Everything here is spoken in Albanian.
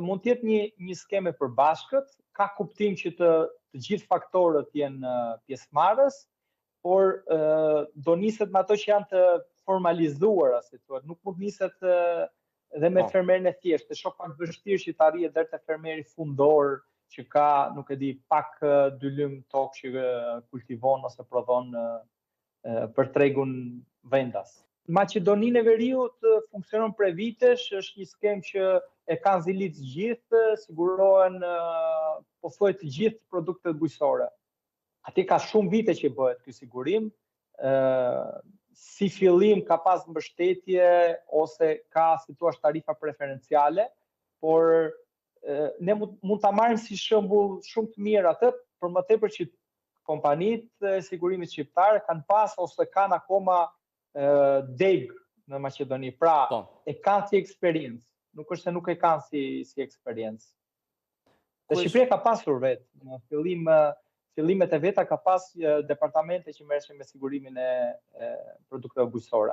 mund të jetë një skemë e përbashkët, ka kuptim që të gjithë faktorët jenë pjesëmarrës, por do niset me ato që janë të formalizuara, si thuhet, nuk mund niset dhe me fermerin e thjeshtë, të shoh pak vështirë që të arrihet deri te fermeri fundor që ka, nuk e di, pak 2 lym tokë që kultivon ose prodhon për tregun vendas. Maqedoninë e Veriut funksionon prej vitesh, është një skemë që e kanë zilit gjithë, sigurohen po thuaj të gjithë produktet bujqësore. Atje ka shumë vite që bëhet ky sigurim. Si fillim ka pas mbështetje ose ka, si thua, tarifa preferenciale, por ne mund ta marrim si shembull shumë të mirë atë, për më tepër që kompanitë e sigurimit shqiptare kanë pas ose kanë akoma deg në Maqedoni. Pra, e kanë si eksperiencë. Nuk është se nuk e kanë si eksperiencë. Dhe Shqipëria ka pasur vetë, në fillimet e veta ka pas departamente që merreshin me sigurimin e produkteve bujqësore.